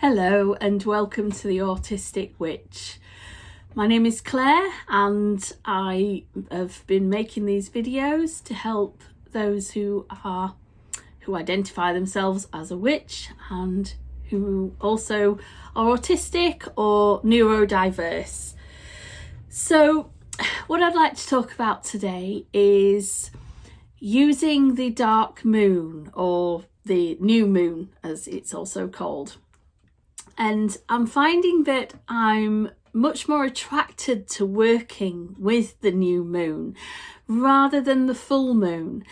Hello and welcome to the Autistic Witch. My name is Claire and I have been making these videos to help those who identify themselves as a witch and who also are autistic or neurodiverse. So what I'd like to talk about today is using the dark moon, or the new moon as it's also called. And I'm finding that I'm much more attracted to working with the new moon rather than the full moon.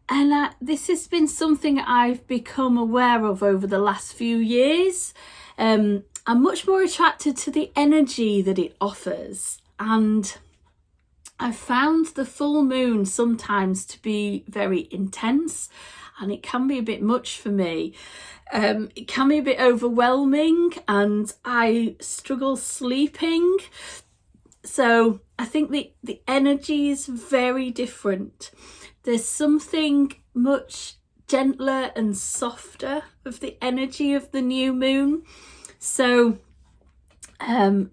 And this has been something I've become aware of over the last few years. I'm much more attracted to the energy that it offers. And I've found the full moon sometimes to be very intense, and it can be a bit much for me. It can be a bit overwhelming and I struggle sleeping. So I think the energy is very different. There's something much gentler and softer of the energy of the new moon. So I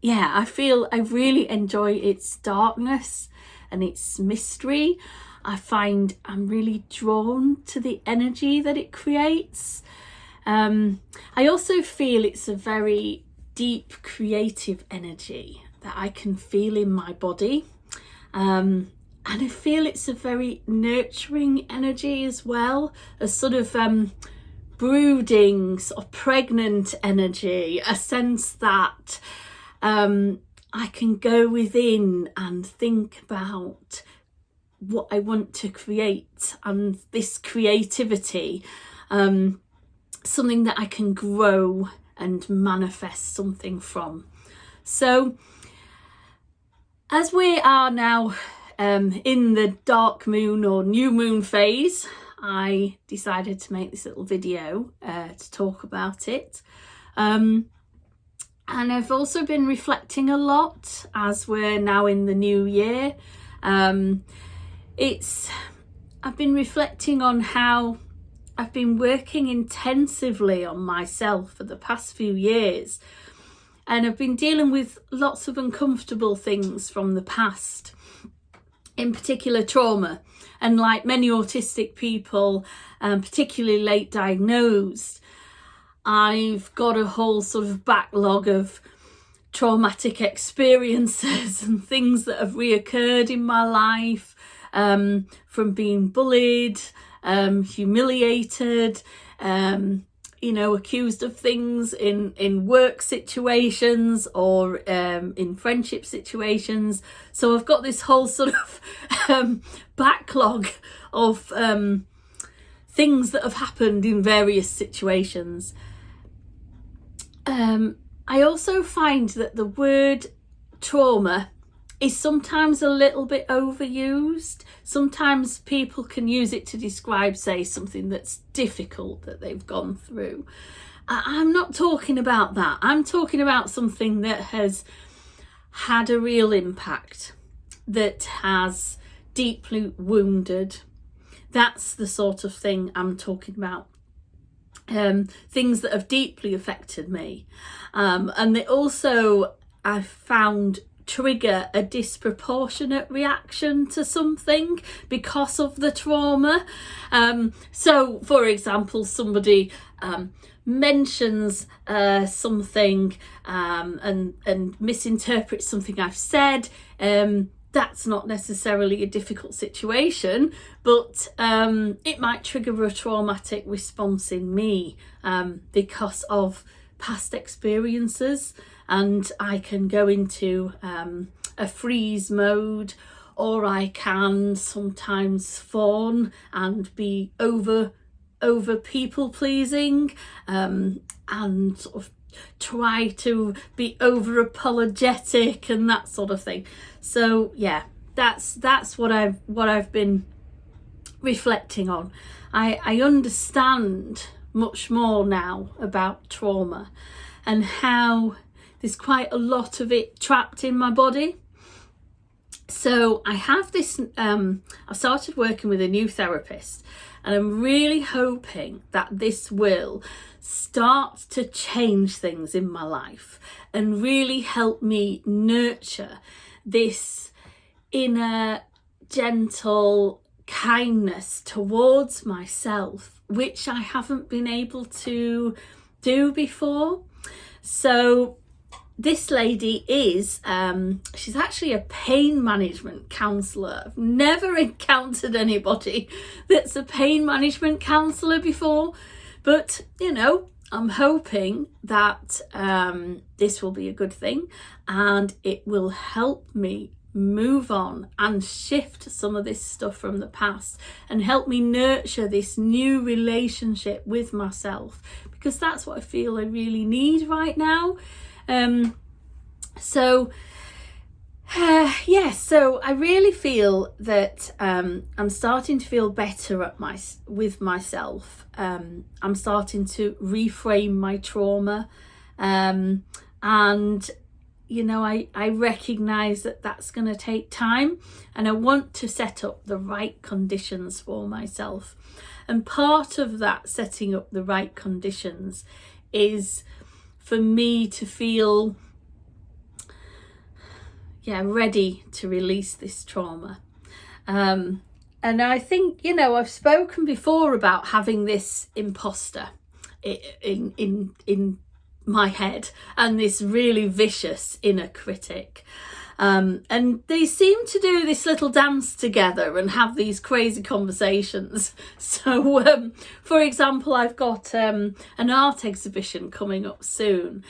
really enjoy its darkness and its mystery. I find I'm really drawn to the energy that it creates. I also feel it's a very deep creative energy that I can feel in my body. And I feel it's a very nurturing energy as well, a sort of brooding, sort of pregnant energy, a sense that I can go within and think about what I want to create, and this creativity, something that I can grow and manifest something from. So as we are now in the dark moon or new moon phase, I decided to make this little video to talk about it. And I've also been reflecting a lot as we're now in the new year. I've been reflecting on how I've been working intensively on myself for the past few years, and I've been dealing with lots of uncomfortable things from the past, in particular trauma. And like many autistic people, particularly late diagnosed, I've got a whole sort of backlog of traumatic experiences and things that have reoccurred in my life, from being bullied, humiliated, accused of things in work situations or in friendship situations. So I've got this whole sort of backlog of things that have happened in various situations. I also find that the word trauma is sometimes a little bit overused. Sometimes people can use it to describe, say, something that's difficult that they've gone through. I'm not talking about that. I'm talking about something that has had a real impact, that has deeply wounded. That's the sort of thing I'm talking about. Things that have deeply affected me. And they also, I've found, trigger a disproportionate reaction to something because of the trauma. So for example, somebody mentions something and misinterprets something I've said. That's not necessarily a difficult situation, but it might trigger a traumatic response in me because of past experiences. And I can go into a freeze mode, or I can sometimes fawn and be over people pleasing, and sort of try to be over apologetic and that sort of thing. So yeah, that's what I've been reflecting on. I understand much more now about trauma and how there's quite a lot of it trapped in my body. So I have this, I've started working with a new therapist, and I'm really hoping that this will start to change things in my life and really help me nurture this inner gentle kindness towards myself, which I haven't been able to do before. So this lady is, she's actually a pain management counsellor. I've never encountered anybody that's a pain management counsellor before, but you know, I'm hoping that this will be a good thing and it will help me move on and shift some of this stuff from the past and help me nurture this new relationship with myself, because that's what I feel I really need right now. So I really feel that I'm starting to feel better with myself. I'm starting to reframe my trauma, and you know, I recognise that that's going to take time, and I want to set up the right conditions for myself. And part of that setting up the right conditions is for me to feel ready to release this trauma. And I think, you know, I've spoken before about having this imposter in my head and this really vicious inner critic. And they seem to do this little dance together and have these crazy conversations. So, for example, I've got an art exhibition coming up soon,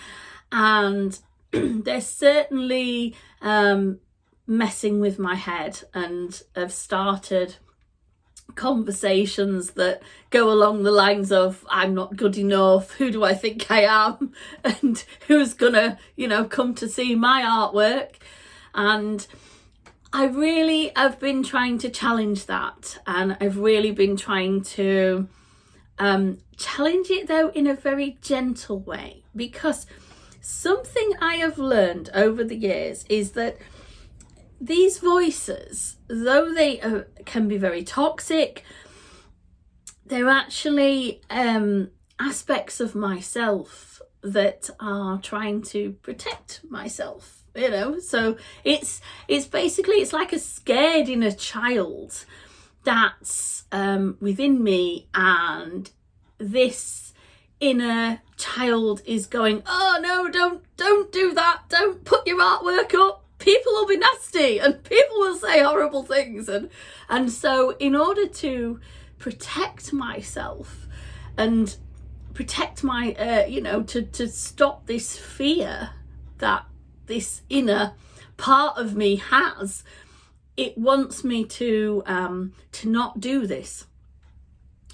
and they're certainly messing with my head and have started conversations that go along the lines of, I'm not good enough, who do I think I am, and who's gonna, you know, come to see my artwork. And I've been trying to challenge that, and I've really been trying to challenge it, though, in a very gentle way, because something I have learned over the years is that these voices, though they can be very toxic, they're actually aspects of myself that are trying to protect myself, you know. So it's basically, it's like a scared inner child that's within me, and this inner child is going, oh no, don't do that, don't put your artwork up, people will be nasty and people will say horrible things. And so in order to protect myself and protect my you know, to stop this fear that this inner part of me has, it wants me to not do this.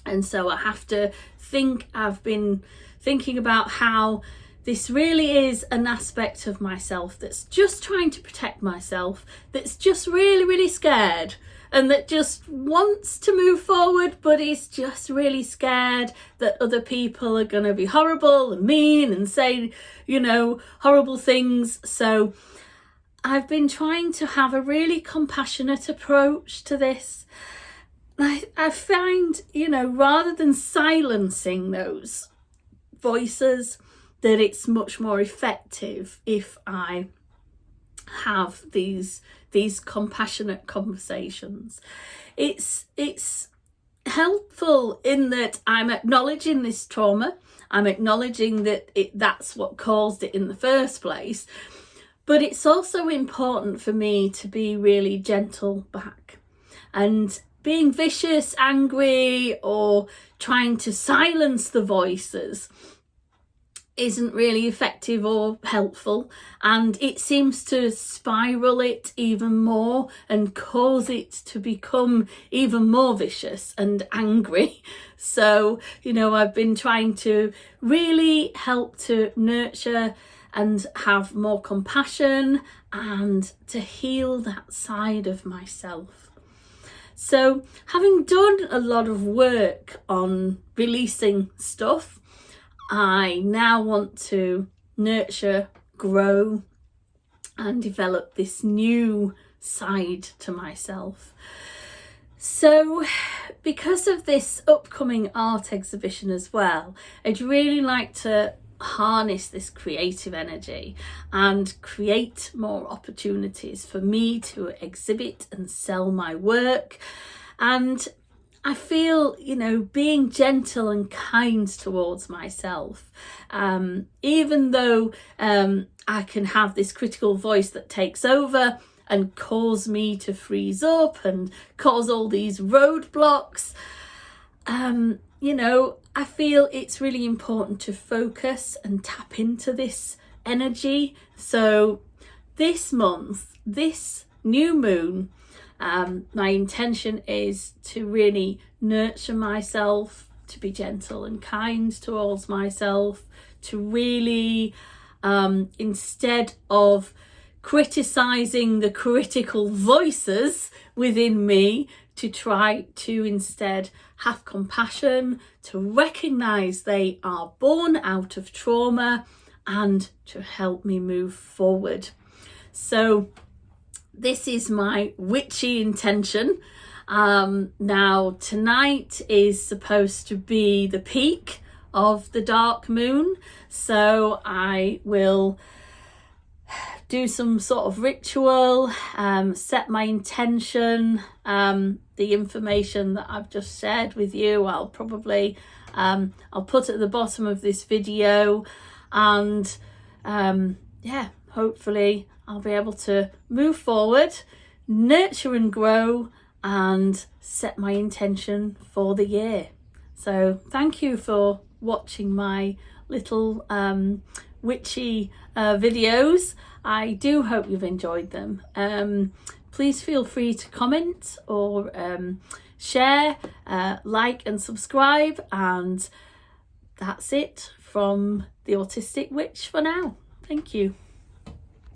And so I have to think, I've been thinking about how this really is an aspect of myself that's just trying to protect myself, that's just really, really scared, and that just wants to move forward, but is just really scared that other people are going to be horrible and mean and say, you know, horrible things. So I've been trying to have a really compassionate approach to this. I find, you know, rather than silencing those voices, that it's much more effective if I have these compassionate conversations. It's helpful in that I'm acknowledging this trauma, I'm acknowledging that that's what caused it in the first place, but it's also important for me to be really gentle back. And being vicious, angry, or trying to silence the voices isn't really effective or helpful, and it seems to spiral it even more and cause it to become even more vicious and angry. So, you know, I've been trying to really help to nurture and have more compassion and to heal that side of myself. So, having done a lot of work on releasing stuff, I now want to nurture, grow, and develop this new side to myself. So because of this upcoming art exhibition as well, I'd really like to harness this creative energy and create more opportunities for me to exhibit and sell my work. And I feel, being gentle and kind towards myself, even though I can have this critical voice that takes over and cause me to freeze up and cause all these roadblocks, I feel it's really important to focus and tap into this energy. So this month, this new moon, my intention is to really nurture myself, to be gentle and kind towards myself, to really, instead of criticizing the critical voices within me, to try to instead have compassion, to recognize they are born out of trauma, and to help me move forward. So this is my witchy intention. Now tonight is supposed to be the peak of the dark moon, so I will do some sort of ritual, set my intention. The information that I've just shared with you, I'll probably I'll put at the bottom of this video, and hopefully I'll be able to move forward, nurture and grow, and set my intention for the year. So thank you for watching my little witchy videos. I do hope you've enjoyed them. Please feel free to comment or share, like and subscribe, and that's it from the Autistic Witch for now. Thank you.